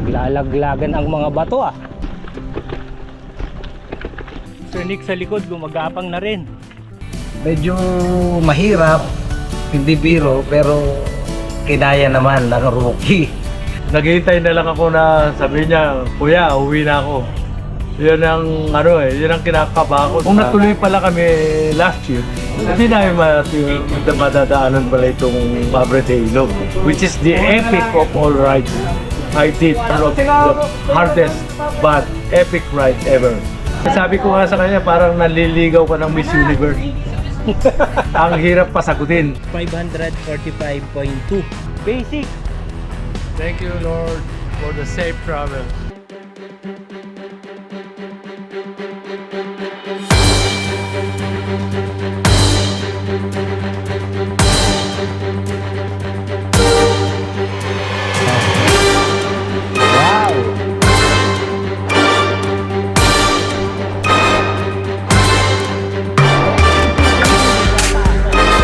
Naglalaglagan ang mga bato ah. Tunik sa likod, gumagapang na rin. Medyo mahirap, hindi biro, pero kinaya naman ng rookie. Naghihintay na lang ako na sabi niya, Kuya, uwi na ako. Yun ang yun ang kinakaba ko. Kung natuloy pala kami last year, hindi namin madadaanan pala itong Abrete Ilog, which is the epic of all rides. I did one of the hardest but epic ride ever. Sabi ko nga sa kanya, parang naliligaw ka ng Miss Universe. Ang hirap pasagutin. 545.2 basic. Thank you, Lord, for the safe travel. Wow!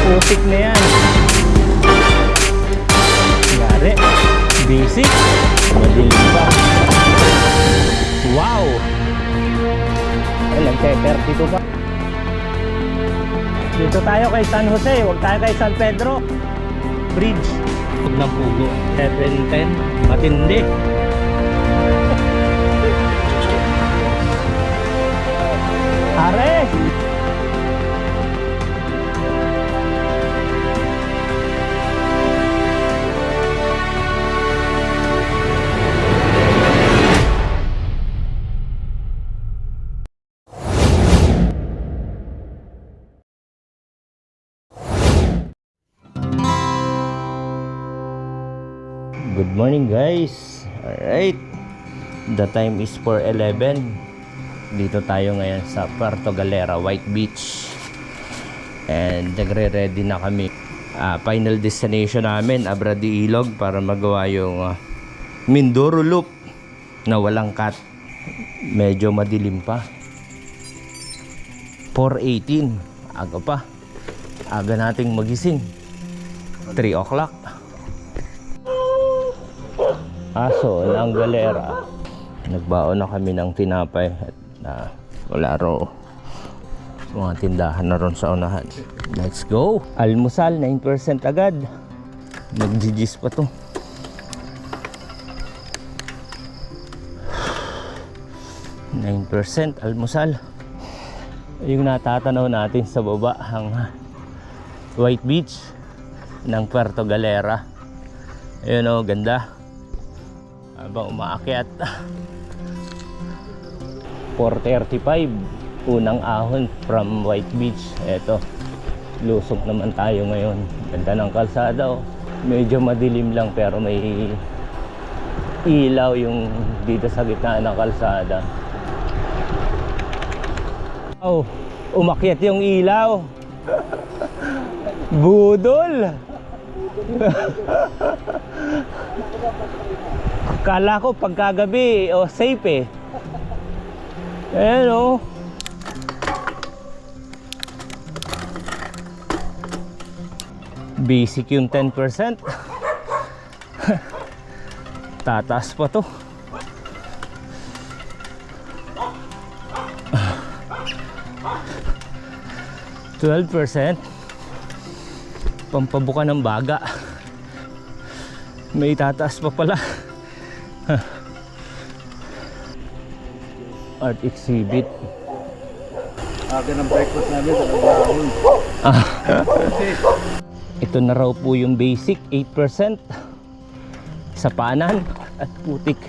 Putik na yan. Yari. Basic. Madilim pa. Wow! Ay, nagte-32 pa. Dito tayo kay San Jose. Huwag tayo kay San Pedro. Bridge. Huwag ng pugo. 710. Matindi. Are! Good morning guys. Alright, the time is 4:11. Dito tayo ngayon sa Puerto Galera, White Beach. And nagre-ready na kami. Final destination namin, Abrete Ilog, para magawa yung Mindoro Loop na walang cut. Medyo madilim pa. 4:18. Aga pa. Aga nating magising. 3 o'clock. Aso ng Galera. Nagbaon na kami ng tinapay at wala raw mga tindahan na ron sa unahan. Let's go! Almusal 9% agad. Mag-GG's pa to. % almusal. Yung natatanaw natin sa baba ang White Beach ng Puerto Galera. Ayun o, ganda. Habang umaakyat. 4:35 unang ahon from White Beach. Eto, lusog naman tayo ngayon. Ganda ng kalsada oh. Medyo madilim lang pero may ilaw yung dito sa gitna ng kalsada. Oh, umakyat yung ilaw. Budol. Kala ko pagkagabi safe eh. Ayan o. Basic yung 10%. Tataas pa to. %12. Pampabuka ng baga. May tataas pa pala. Art exhibit. Aga ng breakfast namin sa Lagawin. Ito na raw po yung basic 8%. Sapanan at putik.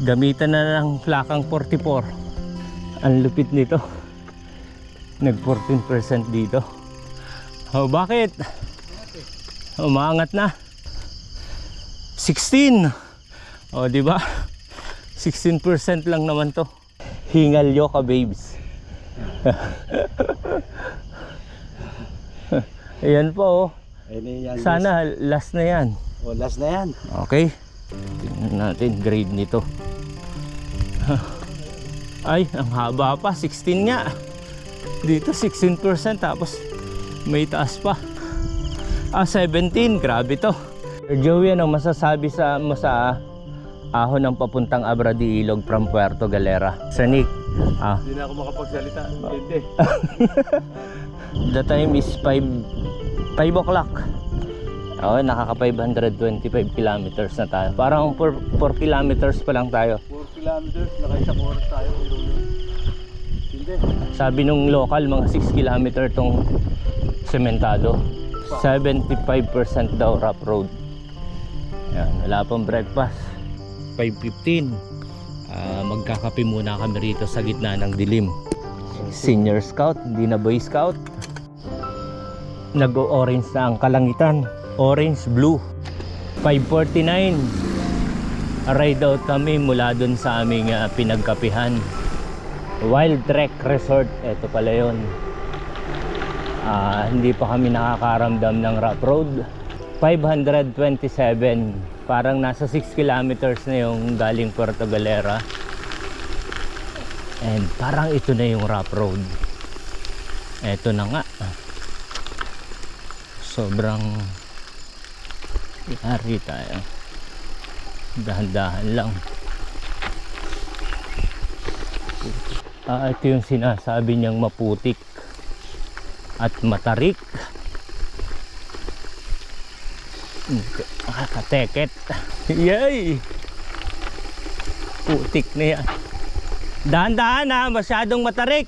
Gamitan na ng plakang 44. Ang lupit nito. Nag 14% dito. Oh, bakit? Umangat na. 16. Oh, di ba? 16% lang naman to. Hingal yo ka, babes. Ayan po, oh. Sana last na yan. Oh, last na yan. Okay. Tingnan natin grade nito. Ay, ang haba pa. 16 nga. Dito 16% tapos may taas pa. 17, grabe to. Sir Joey, anong masasabi mo sa ahon ng papuntang Abra de Ilog from Puerto Galera? Sir Nick, Hindi na ako makapagsalita. Hindi. the time is 5 o'clock. Oh, nakaka 525 kilometers na tayo. Parang 4 kilometers pa lang tayo. 4 kilometers, naka-isang oras tayo. Hindi. Sabi nung local, mga 6 kilometer tong sementado. 75% daw rough road. Yan, wala pang breakfast. 5:15. Magkakape muna kami rito sa gitna ng dilim. Senior Scout, hindi na Boy Scout. Nag-orange na ang kalangitan. Orange, blue. 5:49. Ride out kami mula dun sa aming pinagkapihan. Wild Trek Resort. Ito pala yun. Hindi pa kami nakakaramdam ng rough road. 527. Parang nasa 6 kilometers na yung galing Puerto Galera. And parang ito na yung rough road. Ito na nga. Sobrang yari tayo. Dahan-dahan lang. Ito yung sinasabi niyang maputik at matarik. Nakakateket. Yay! Putik na yan. Dahan-dahan ha, masyadong matarik.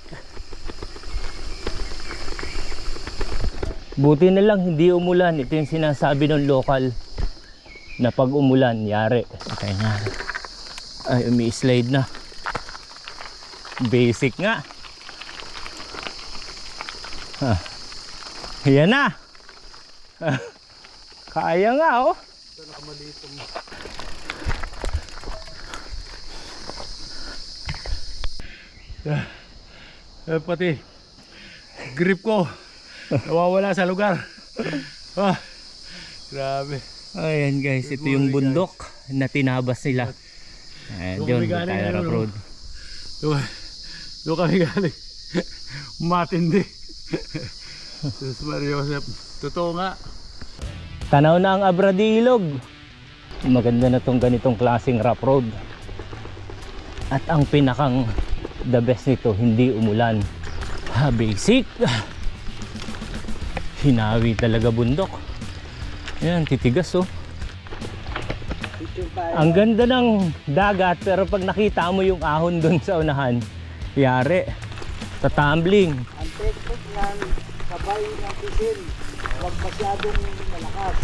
Buti na lang hindi umulan. Ito yung sinasabi ng local na pag umulan, yari. Okay nga. Ay, umi-slide na. Basic nga. Yan na. Kaya nga oh. Pati grip ko nawawala sa lugar. Grabe. Ayan guys, ito yung bundok na tinabas nila. Ayan, Doon yun, kami galing, tayo rough road. Doon kami galing. Matindi. Sus Mario Joseph. Totoo nga. Tanaw na ang Abra de Ilog. Maganda na tong ganitong klaseng rough road. At ang pinakang the best nito, hindi umulan. Basic. Hinawi talaga bundok. Ayan, titigas oh. Ang ganda ng dagat, pero pag nakita mo yung ahon dun sa unahan, yari, tatumbling. Ang technique ng sabay ng pisil, huwag masyadong malakas.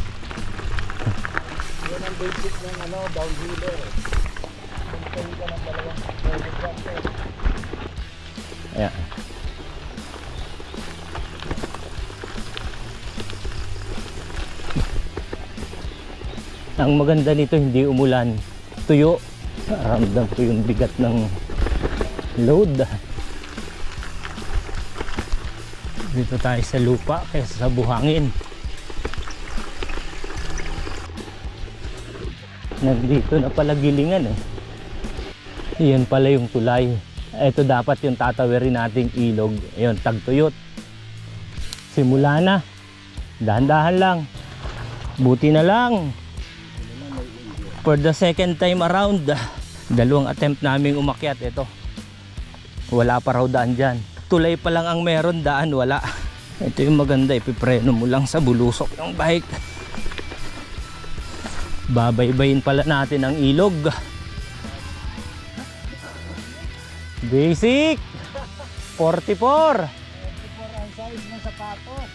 Yan ang basic ng downhiller. Magkaroon ka ng dalawang kilometer. Ayan. Ang maganda nito, hindi umulan, tuyo. Ramdam ko yung bigat ng load. Dito tayo sa lupa kaysa sa buhangin. Nandito na pala gilingan eh. Yan pala yung tulay. Ito dapat yung tatawirin nating ilog. Ayun, tagtuyot. Simula na. Dahan-dahan lang. Buti na lang. For the second time around, dalawang attempt naming umakyat. Ito, wala pa raw daan dyan. Tulay pa lang ang meron, daan wala. Ito yung maganda, ipipreno mo lang sa bulusok yung bike. Babaybayin pala natin ang ilog. Basic 44. 44 ang size ng sapatos.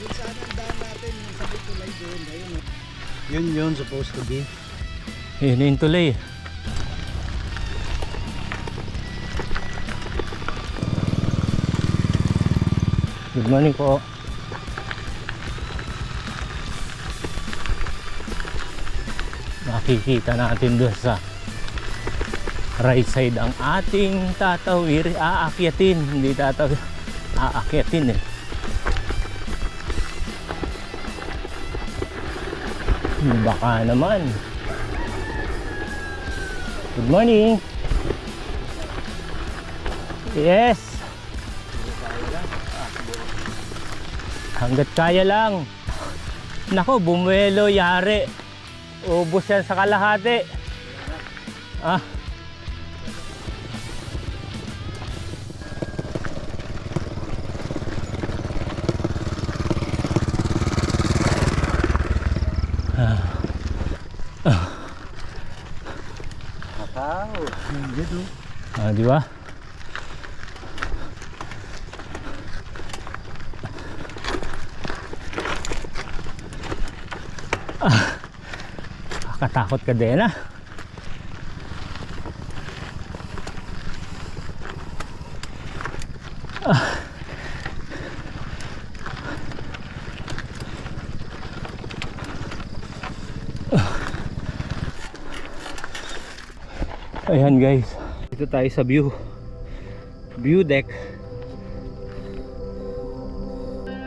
Yun sana ang daan natin, yung sabi tulay doon. Ayun, yun supposed to be. Yun yung tulay. Good morning po. Makikita natin doon sa right side ang ating tatawir, aakyatin, hindi tatawir, aakyatin eh. Baka naman. Good morning. Yes. Hanggat kaya lang. Nako, bumuelo, yari. Ubus yan sa kalahati. Ah. Kakao. Dito. Ah, di ba? Kakatakot ka din, ah. Ayan guys, dito tayo sa view deck.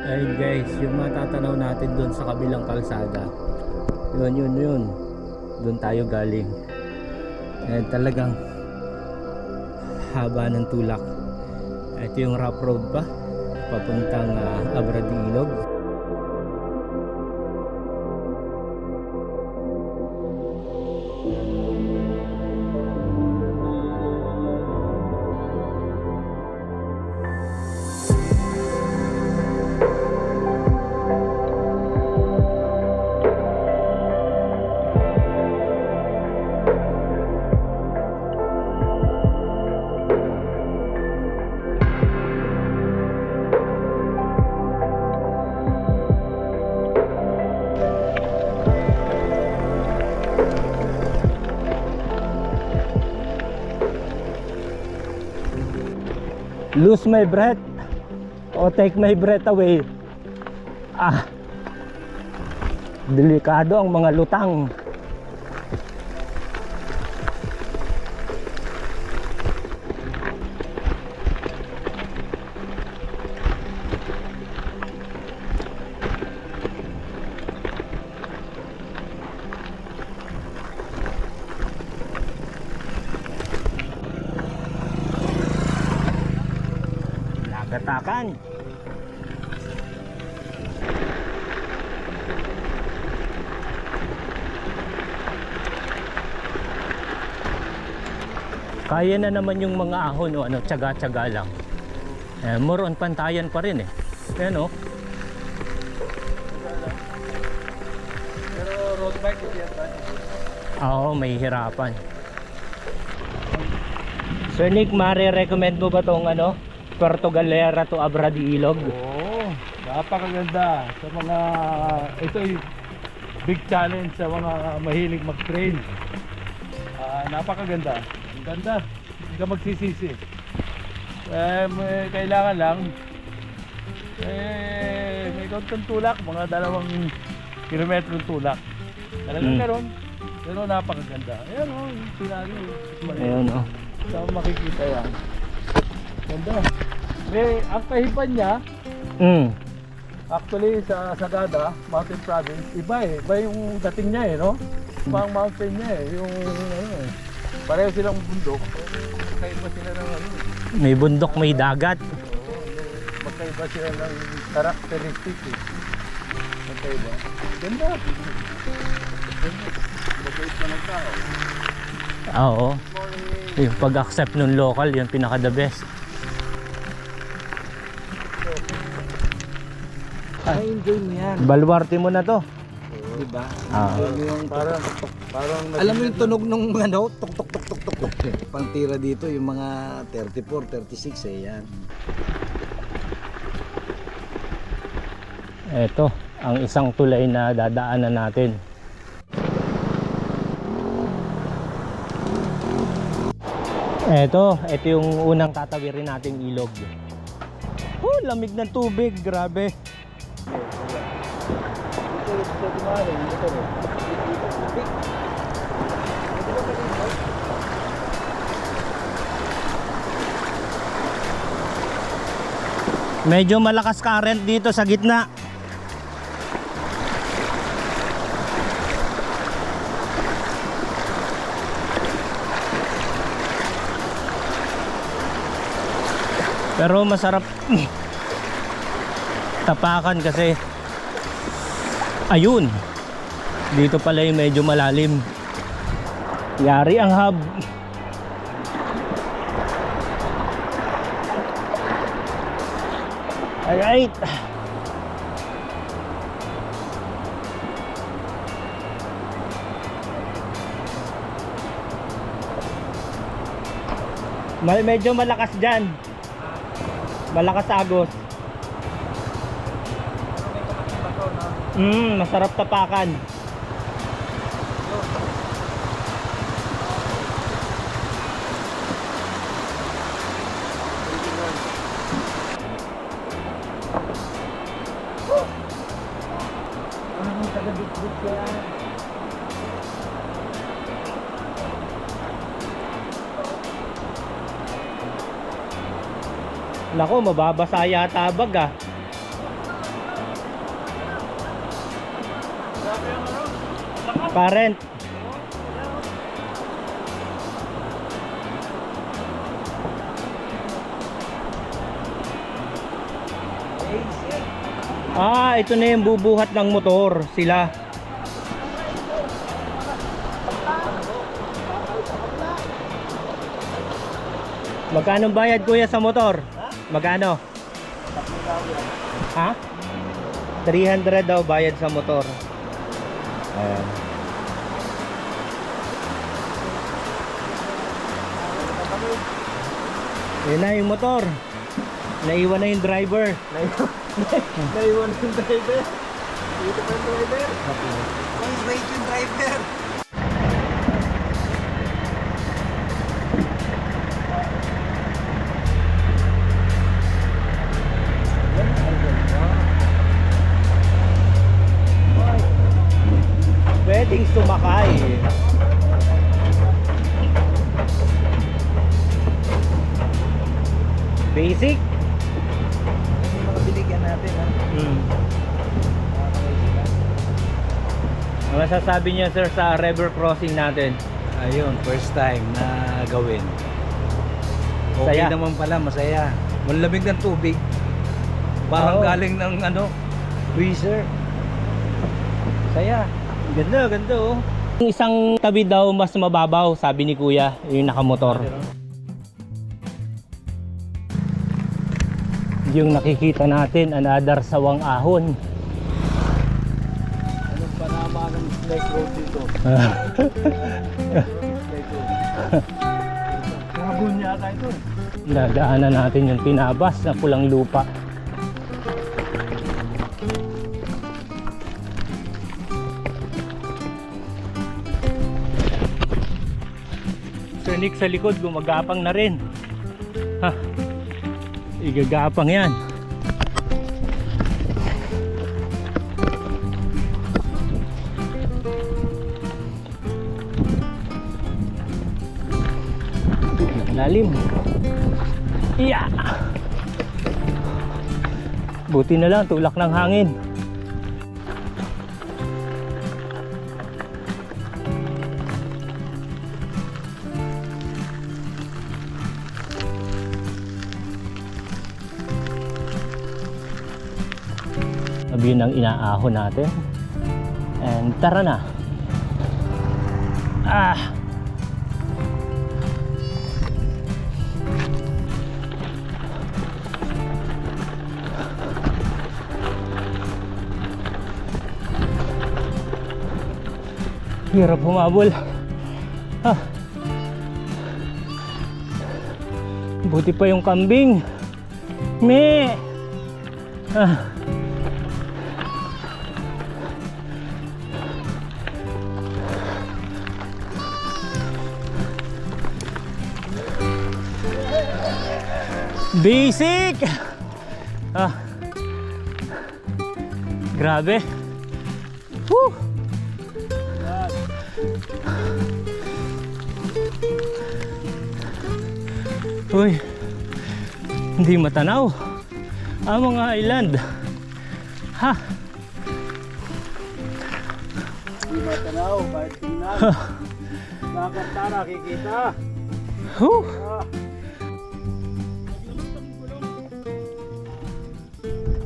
Ayan guys, yung matatanaw natin doon sa kabilang kalsada, yun doon tayo galing. Ayan, talagang haba ng tulak. Ito yung rough road pa papuntang Abradilog. Lose my breath o take my breath away. Delikado ang mga lutang. Nagatakan. Kaya na naman yung mga ahon o ano, tsaga-tsaga lang. More on pantayan pa rin eh. Ayan o. Pero road bike hindi yan ba? Oo, may hirapan. Sir Nick, mare-recommend mo ba tong ano, Puerto Galera to Abradilog? Oo, napakaganda sa mga, ito ay big challenge sa mga mahilig mag-trail. Napakaganda, ang ganda, hindi ka magsisisi. May kailangan lang may konting tulak, mga 2 kilometro tulak. Talagang gano'n, pero napakaganda. Ayan o, yung sinari. Ayan o. Saan makikita yan? Ganda. Ang kahipan niya, actually sa Sagada, Mountain Province, iba eh. Iba yung dating niya eh, no? Iba ang mountain niya eh. Yung ano eh. Pareho silang bundok. Magkaiba sila ng ano. May bundok, may dagat. Oo, magkaiba sila ng characteristic eh. Magkaiba. Ganda. Magkaiba pa ng tao. Oo. Yung pag-accept ng local, yung pinaka the best. Enjoy mo yan. Baluarte mo na to. Diba? Ah. Yung Parang alam mo yung tunog nung ano, tok tok tok tok tok tok. Pantira dito yung mga 34, 36 eh yan. Ito, ang isang tulay na dadaanan natin. Ito yung unang tatawirin nating ilog. Oh, lamig ng tubig, grabe. Medyo malakas current dito sa gitna. Pero masarap tapakan kasi ayun, dito pala yung medyo malalim. Yari ang hub. Alright. Medyo malakas dyan. Malakas agos. Masarap tapakan. Nako, mababasa yata bag ah. Parent. Ah, ito na yung bubuhat ng motor sila. Magkano bayad kuya sa motor? Magkano? Ha? 300 daw bayad sa motor. Ayan. Yun na yung motor. Naiwan na yung driver. Naiwan yung driver. Dito pa yung driver. Wait yung driver. Pwedeng sumakay. Basic. Yung mga binigyan natin ha. Ano masasabi niyo sir sa river crossing natin? Ayun, first time na gawin. Okay Saya. naman pala, masaya. Malamig ng tubig. Parang Oo. galing ng freezer. Saya. Ganda, ganda oh. Yung isang tabi daw mas mababaw, sabi ni kuya, yung nakamotor. Yung nakikita natin, another sawang ahon. Anong panama ng snake road dito? Nabun yata ito. Dadaanan natin yung tinabas na pulang lupa. Sir Nick sa likod, gumagapang na rin. Ha, igagapang yan. Lalim. Iya. Buti na lang, tulak ng hangin. Yun ang inaahon natin. And tara na. Ah. Hirap humabol. Ah. Buti pa yung kambing. Me. Ah. Basic. Ah. Grabe. Woo. Uy, hindi matanaw ang mga island. Ha? Hindi matanaw, kahit tingnan. Nakakanta, nakikita.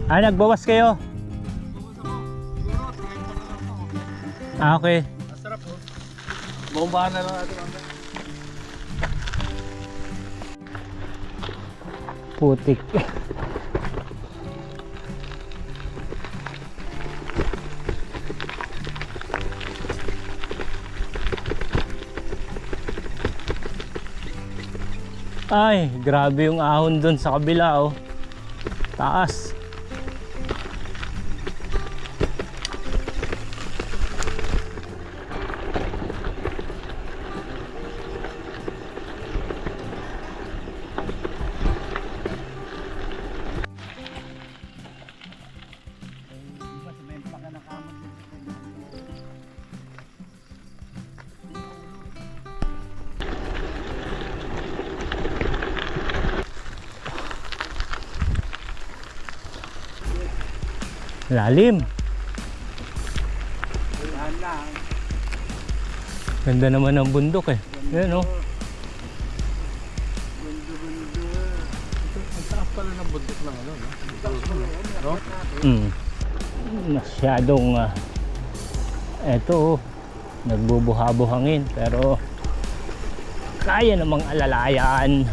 Ah, nagbawas kayo? Ah, okay. Masarap po. Bombahan na lang natin mamaya. Putik. Ay, grabe yung ahon dun sa kabila, oh. Taas. Lalim. Ganda naman ng bundok eh. Yan oh. Ang taas pala ng bundok lang ano, no? Masyadong eto oh, nagbubuha-buhangin pero kaya namang alalayan.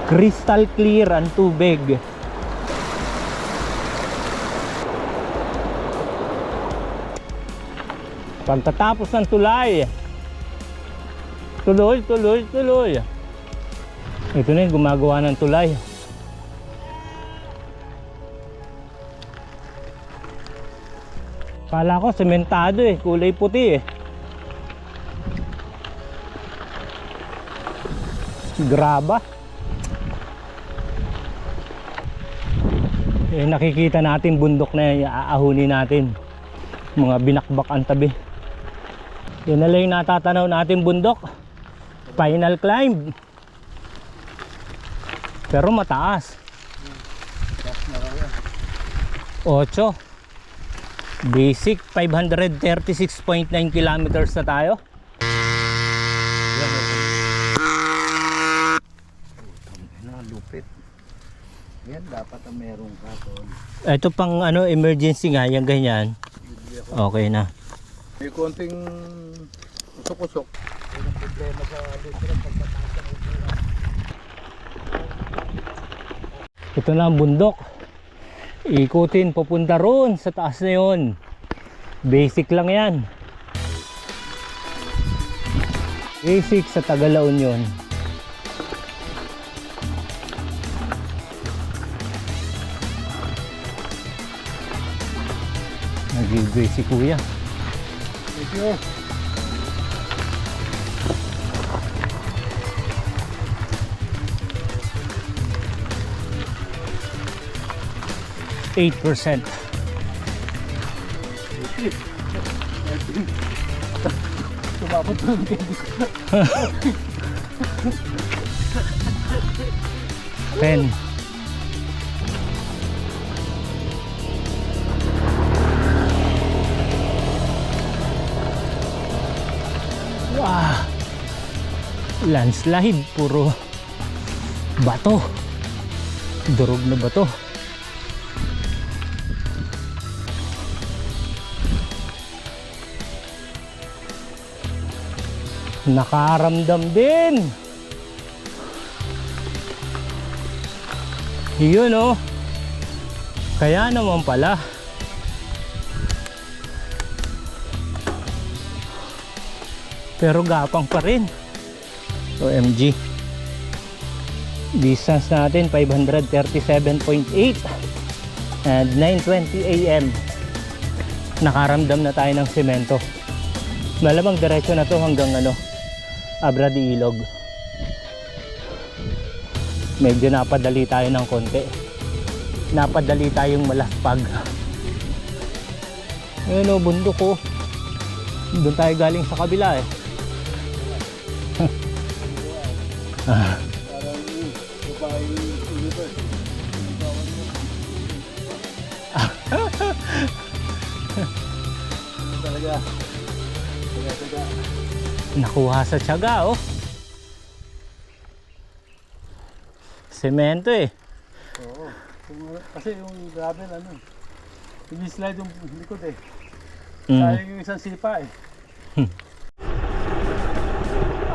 Crystal clear ang tubig. Pagkatapos ng tulay, tuloy. Ito na yung gumagawa ng tulay. Kala ko sementado eh, kulay puti eh. Graba. Eh, nakikita natin bundok na yan, aahunin natin. Mga binakbak ang tabi. Yan na lang yung natatanaw natin bundok. Final climb. Pero mataas. 8. Basic 536.9 kilometers na tayo. Lupit. Yan dapat ang meron ka tol. Ito pang ano, emergency nga, yung ganyan. Okay na. May konting usok-usok. May problema sa lutro pagkataas ng upuan. Ito na ang bundok. Ikutin, papunta roon sa taas na yun. Basic lang yan. Basic sa Tagalaon yun. Nag-giveaway si kuya. Thank you. %. Tumabot ng 10. Landslide, puro bato. Durog na bato. Nakaramdam din. Yun oh. Kaya naman pala. Pero gapang pa rin. OMG. Distance natin 537.8 and 9:20 AM. Nakaramdam na tayo ng semento. Malamang diretso na to hanggang Abra de Ilog. Medyo napadali tayo ng konti. Napadali tayong malaspag. Ayun o, bundok ko. Doon tayo galing sa kabila eh. Talaga. Nakuha sa tiyaga oh. Semento eh. Oo. Kasi yung gravel slide yung likod eh. Sayang yung isang sipa eh.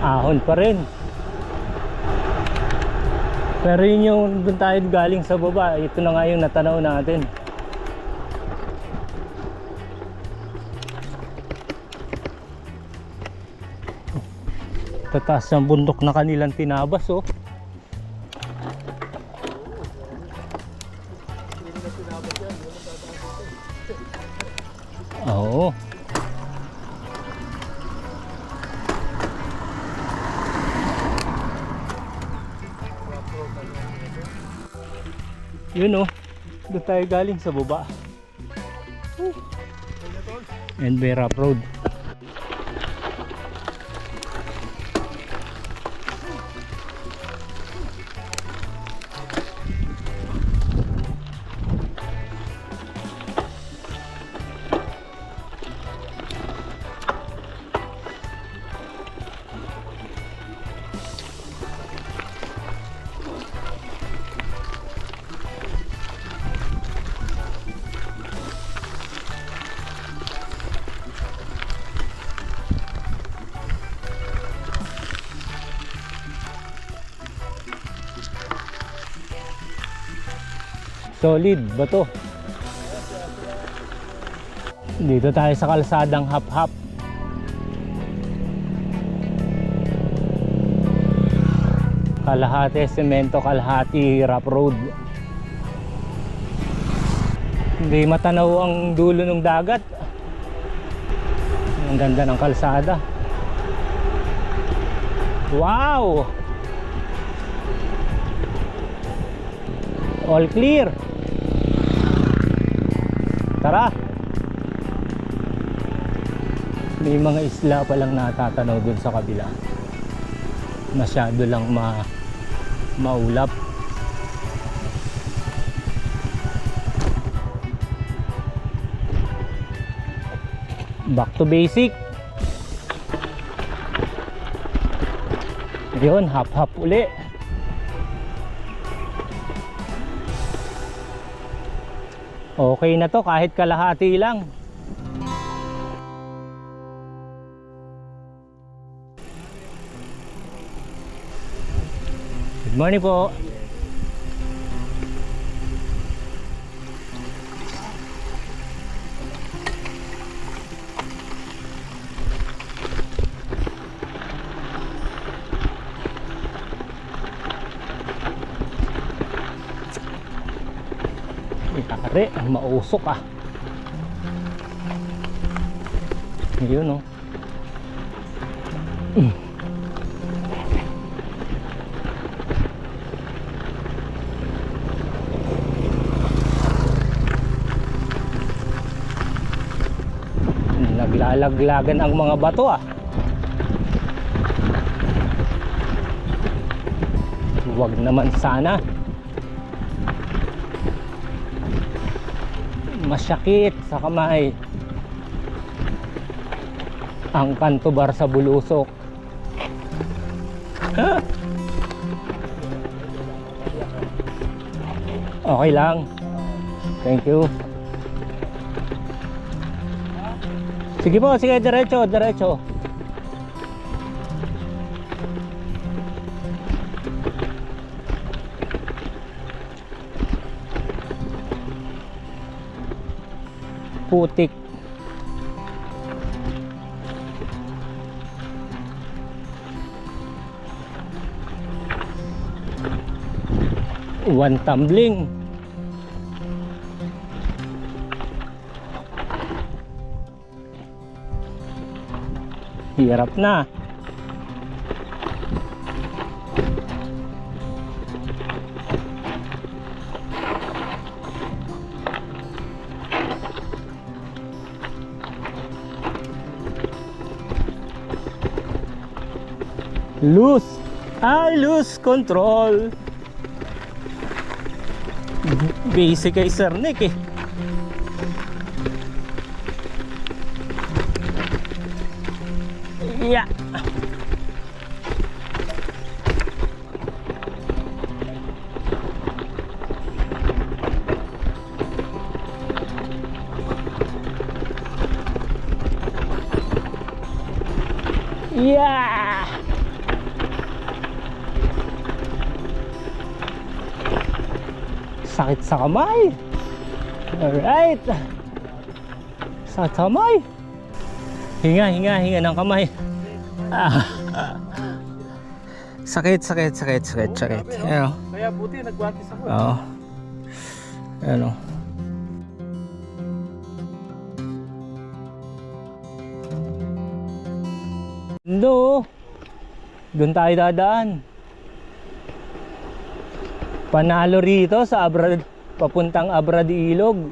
Ahon pa rin. Pero yun yung doon tayo galing sa baba. Ito na nga yung natanaw natin. Tataas ang bundok na kanilang tinabas oh. Oo. Yun oh. Doon tayo galing sa baba. And Berap Road. Solid ba to? Dito tayo sa kalsadang hap-hap. Kalahati semento, kalahati rough road. Hindi matanaw ang dulo ng dagat. Ang ganda ng kalsada. Wow! All clear. Tara. May mga isla pa lang natatanaw dun sa kabila. Masyado lang maulap. Back to basic. Yun, hap-hap uli. Okay na to kahit kalahati lang. Good morning po. Itare, mausok ah. Yun oh. Naglalaglagan ang mga bato ah. Huwag naman sana. Masyakit sa kamay ang kanto bar sa bulusok. Okay lang. Thank you. Sige po, sige, diretso, diretso. Putik. One tumbling. Hirap na. I lose control. Basic kay Sir Nick eh. Yeah. Yeah. Sakit sa kamay. Alright. Sakit sa kamay. Hinga ng kamay. Sakit. Ayan. Kaya buti nagbatis ako. Oo. Ayan o. No. Doon tayo dadaan. Panalo rito sa papuntang Abra de Ilog.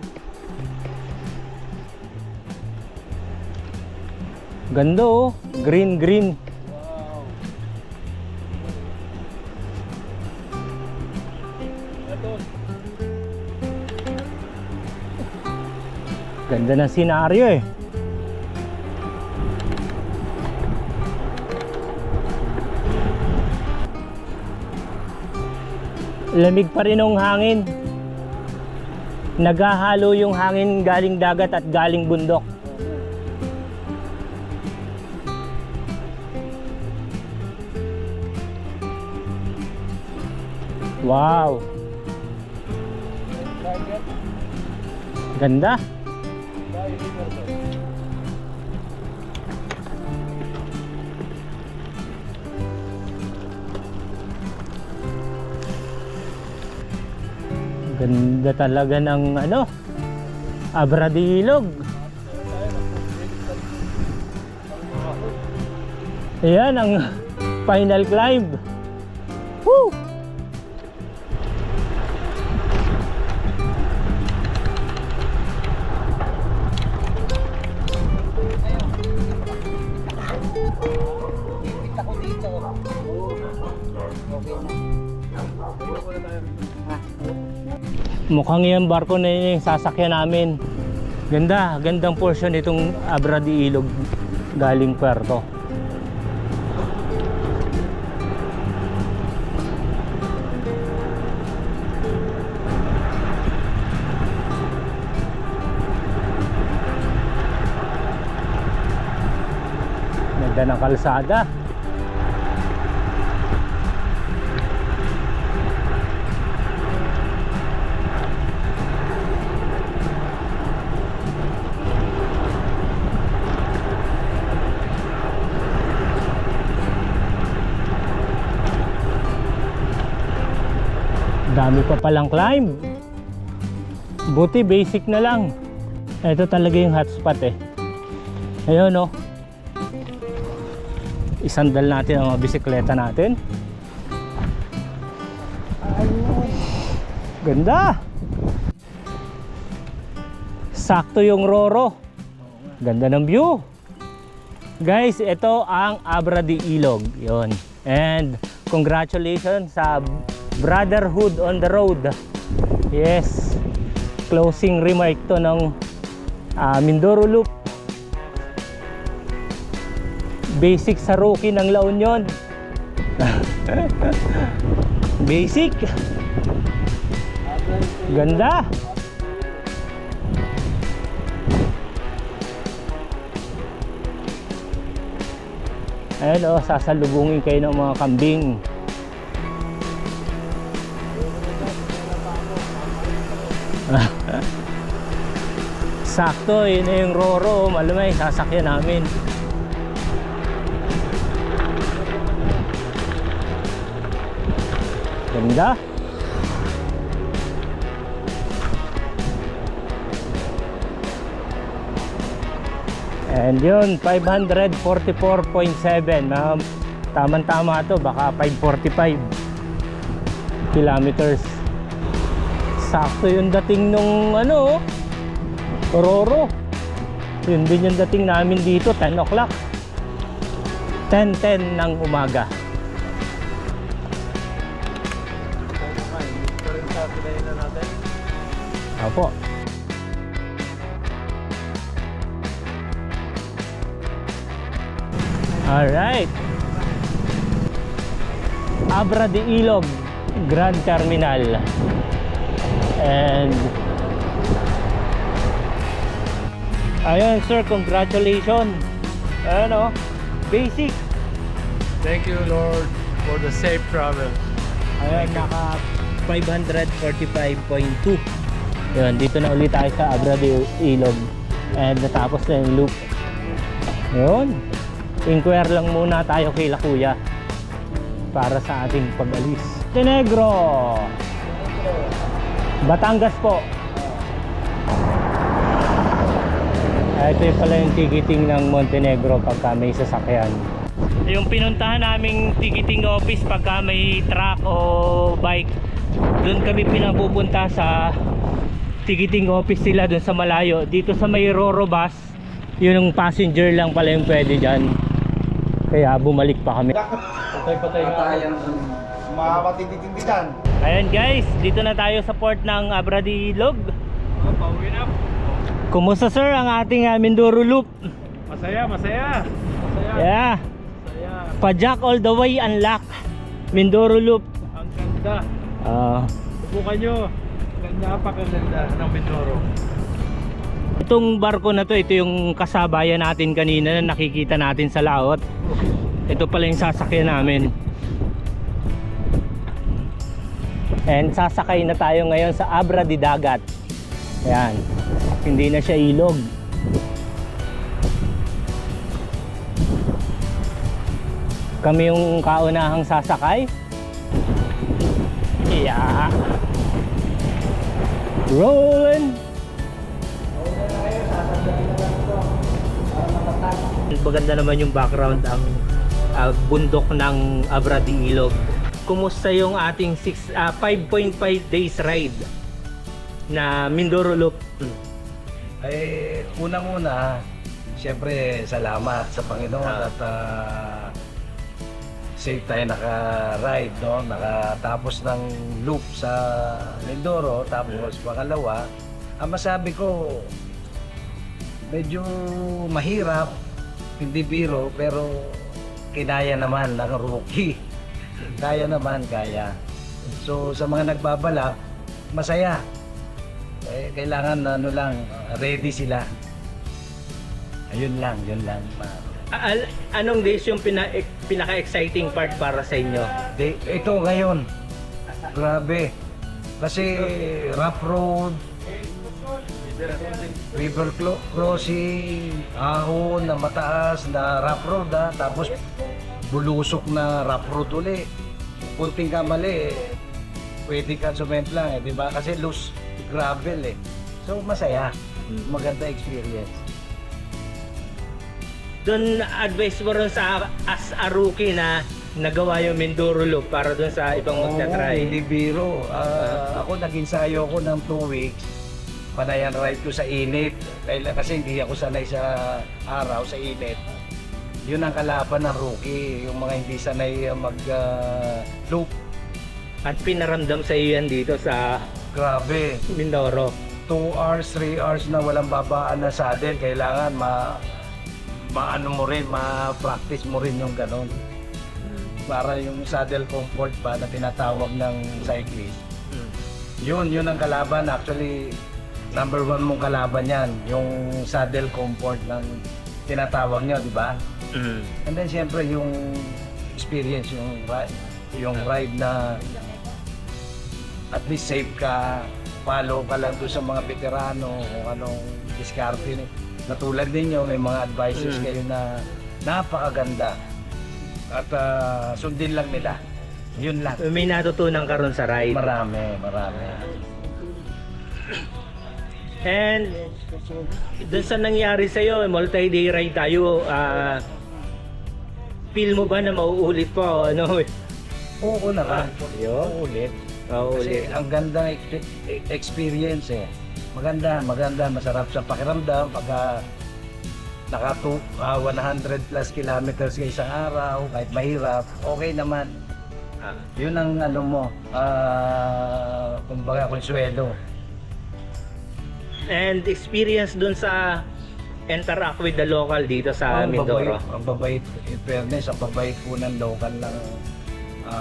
Ganda oh, green. Wow. Ganda ng senaryo eh. Lamig pa rin ang hangin. Naghahalo yung hangin galing dagat at galing bundok. Wow. Ganda. Ganda talaga ng ano, Abra de Ilog. Ayan ang final climb. Woo! Mukhang yung barko na yun yung sasakyan namin. Gandang portion itong Abra de Ilog galing Puerto. Ganda ng kalsada. Dami pa palang climb. Buti basic na lang. Ito talaga yung hotspot eh. Ayun oh. Isandal natin ang mga bisikleta natin. Ganda. Sakto yung Roro. Ganda ng view. Guys, ito ang Abra de Ilog. Yun. And congratulations sa Brotherhood on the Road. Yes. Closing remark to ng Mindoro Loop. Basic sa rookie ng La Union. Basic. Ganda. Ayan o, sasalubungin kayo ng mga kambing. Sakto, yun na yung Roro. Malamay, sasakyan namin. Ganda. And yun, 544.7. Tama-tama to, baka 545 kilometers. Sakto yung dating nung ano, Roro. Yun din yung dating namin dito, 10 o'clock. 10:10 ng umaga. Opo. Alright. Abra de Ilog Grand Terminal. And ayun sir, congratulations. Ano, basic. Thank you, Lord, for the safe travel. Ayun, naka 545.2. Yun, dito na ulit tayo sa Abra de Ilog. And natapos na yung loop. Yun. Inquire lang muna tayo kay Kuya para sa ating pag-alis. Montenegro, Batangas po. Ito yung pala yung ticketing ng Montenegro pagka may sasakyan. Yung pinuntahan naming ticketing office pagka may truck o bike, doon kami pinapupunta sa ticketing office sila doon sa malayo. Dito sa may Roro bus, yun yung passenger lang pala yung pwede dyan. Kaya bumalik pa kami. Patay-patay nga. Patayan mga matititindigan. Ayan guys, dito na tayo sa port ng Abra de Ilog. Pauwi na. Kumusta sir ang ating Mindoro Loop? Masaya, masaya. Masaya. Yeah, Masaya. Pajak all the way unlock Mindoro Loop. Ang ganda. Ah, Subukan nyo. Napakaganda ng Mindoro. itong barko na to, ito yung kasabayan natin kanina na nakikita natin sa laot. Ito pala yung sasakyan namin. And sasakay na tayo ngayon sa Abra de Dagat. Ayan, hindi na siya ilog. Kami yung kaunahang sasakay. Yeah. Rolling. Maganda naman yung background, ang bundok ng Abra de Ilog. Kumusta yung ating 5.5 days ride na Mindoro Loop? Eh, unang-una, siyempre salamat sa Panginoon at safe tayo naka-ride, no? Nakatapos ng loop sa Mindoro. Tapos pangalawa, ang masabi ko, medyo mahirap, hindi biro, pero kinaya naman ng rookie. Kaya naman, kaya. So sa mga nagbabalak, masaya. Eh, kailangan ano lang, ready sila. Ayun lang, yun lang. Anong days yung pinaka-exciting part para sa inyo? Ito ngayon, grabe. Kasi rough road, river crossing, ahon na mataas na rough road, tapos bulusok na rough road uli. Kunting kamali, pwede ka sumemplang, di ba? Kasi loose gravel eh. So masaya, maganda experience. Doon advice mo rin sa as a rookie na nagawa yung Mindoro Loop para doon sa ibang magta-try? Hindi biro. Ako nag-ensayo ako ng 2 weeks. Panayan ride ko sa init. Kasi hindi ako sanay sa araw, sa init. Yun ang kalaban ng rookie. Yung mga hindi sanay mag-loop. At pinaramdam sa iyo yan dito sa Grabe. Mindoro. 2 hours, 3 hours na walang babaan na saddle. Kailangan maano mo rin, ma-practice mo rin yung ganon. para yung saddle comfort pa na tinatawag ng cyclist. Yun ang kalaban. Actually, number 1 mong kalaban yan, yung saddle comfort ng tinatawag nyo, di ba? And then siyempre yung experience, yung ride na at least safe ka, follow ka lang doon sa mga veterano kung anong diskarte. Natulad ninyo, may mga advices kayo na napakaganda at sundin lang nila. Yun lang. May natutunan ka ron sa ride. Marami. And dun sa nangyari sa'yo, multi-day ride tayo, feel mo ba na mauulit pa o ano? Oo naman. Ulit. Kasi Mauulit. ang gandang experience eh. Maganda, masarap sa pakiramdam pagka naka 100 plus kilometers sa isang araw, kahit mahirap, okay naman. Yun ang ano mo, kumbaga konsuelo. And experience dun sa interact with the local dito sa Mindoro. Ang babait, in fairness, ang babait po ng local ng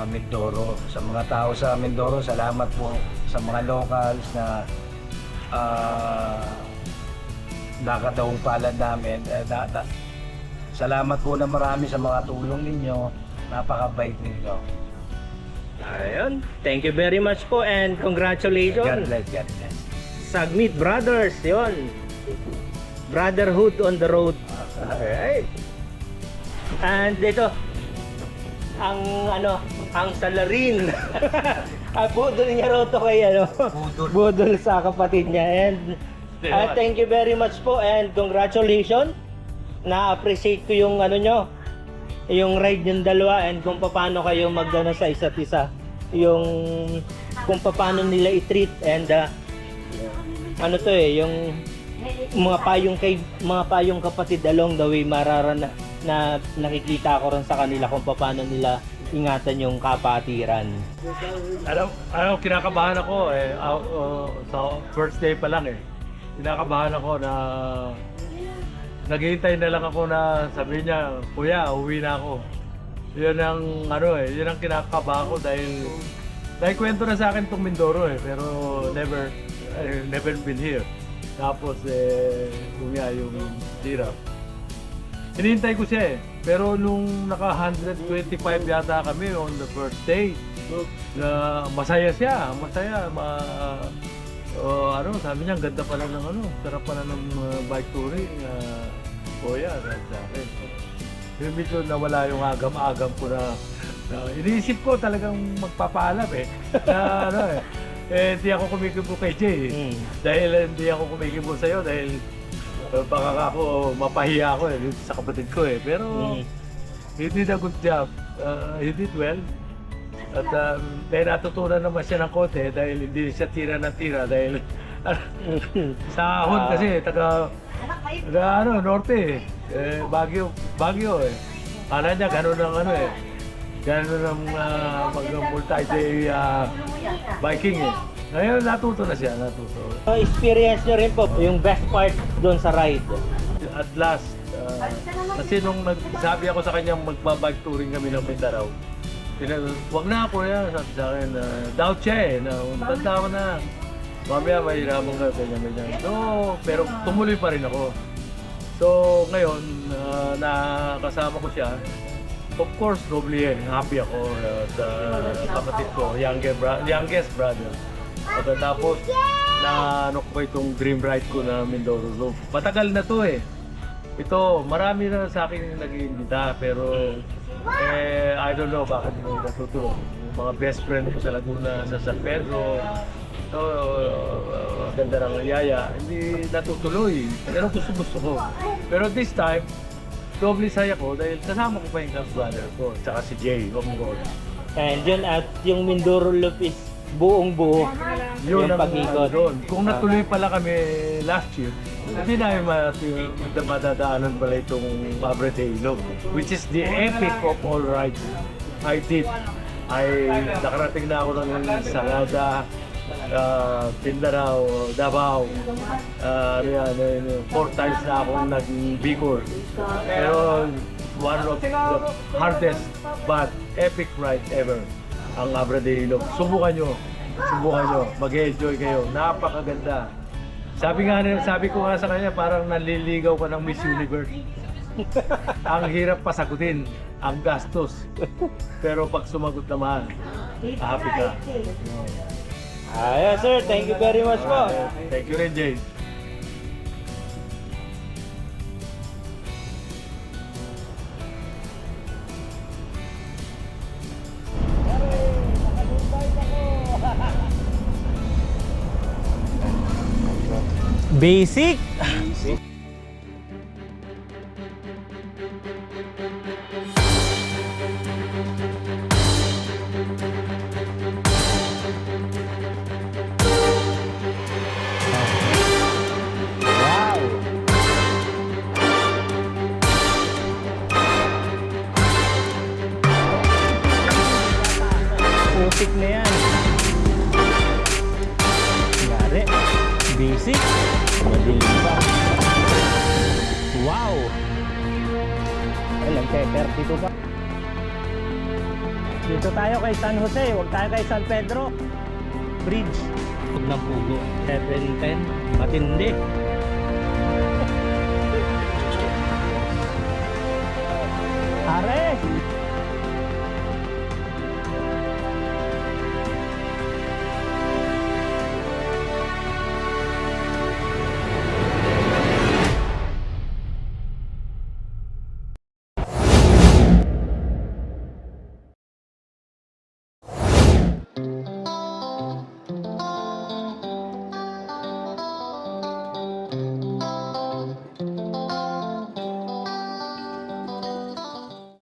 Mindoro. Sa mga tao sa Mindoro, salamat po sa mga locals na nakadaong palad namin. Salamat po na marami sa mga tulong ninyo. Napakabait ninyo. Ayun. Thank you very much po and God congratulations. bless, God bless. Sagmit Brothers, yon. Brotherhood on the road. Alright. And ito, ang salarin. Budol niya raw to kay Budol sa kapatid niya. And thank you very much po and congratulations. Na-appreciate ko yung yung ride yung dalawa and kung paano kayo magdano sa isa't isa. Yung kung paano nila i-treat and yung mga payong kapatid along the way na nakikita ko rin sa kanila kung paano nila ingatan yung kapatiran. Alam, kinakabahan ako sa first day pa lang kinakabahan ako na naghihintay na lang ako na sabi niya, kuya, uwi na ako. Yun ang kinakabahan ko dahil kwento na sa akin itong Mindoro pero never been here. Tapos kung yung hirap. Hinihintay ko siya pero nung naka 125 yata kami on the first day, na masaya siya, sabi niya, ang ganda pala ng sarap pala ng bike touring, kuya, sabi sa akin. Yung medyo nawala yung agam-agam ko na iniisip ko talagang magpapaalam na hindi ako kumikibo kay Jay dahil hindi ako kumikibo sa'yo dahil baka ako mapahiya ako dito sa kapatid ko pero he did a good job, he did well at dahil natutunan naman siya ng konti dahil hindi siya tira ng tira dahil sa ahon kasi taga norte Baguio kala niya gano'n ang gano'n ang mag-multi-day biking Ngayon natuto na siya, Experience nyo rin po yung best part doon sa ride. At last, kasi nung nagsabi ako sa kanya magbabike touring kami ng Mindanao, wag na ako sabi sa akin, doubt siya na tanda ko na. Mamaya mahiraman ka, ganyan. No, pero tumuloy pa rin ako. So ngayon, nakasama ko siya. Of course, doble happy ako sa kapatid ko, youngest brother. Tapos, ko itong dream ride ko na Mindoro Loop. Matagal na to Ito, marami na sa akin nag-iimbita, pero I don't know bakit hindi natutulog. Yung mga best friend ko sa Laguna, sa San Pedro, ganda ng yaya, hindi natutuloy. Pero gusto ko. Pero this time, doble saya ko dahil kasama ko pa yung brother ko, tsaka si Jay, And yun, at yung Mindoro Loop is buong buo yung pag-ikot. Kung natuloy pala kami last year, hindi namin madadaanan pala itong Abrete Ilog, which is the epic of all rides I did. Nakarating na ako ng Salada, Mindanao, Davao, 4 times na akong nag-Bicol. Pero one of the hardest but epic ride ever. Ang Abra de Ilog. Subukan nyo. Mag-enjoy kayo. Napakaganda. Sabi ko nga sa kanya, parang naliligaw ka ng Miss Universe. Ang hirap pasagutin, ang gastos. Pero pag sumagot naman, happy ka. Ayan sir, thank you very much po. Thank you rin, Jay. Basic. Putik na yan. Yari. Basic. Madilim pa. Wow! Ay, nag-pepper dito pa. Dito tayo kay San Jose. Huwag tayo kay San Pedro. Bridge. Huwag ng pugo. 710. Matindi. Are!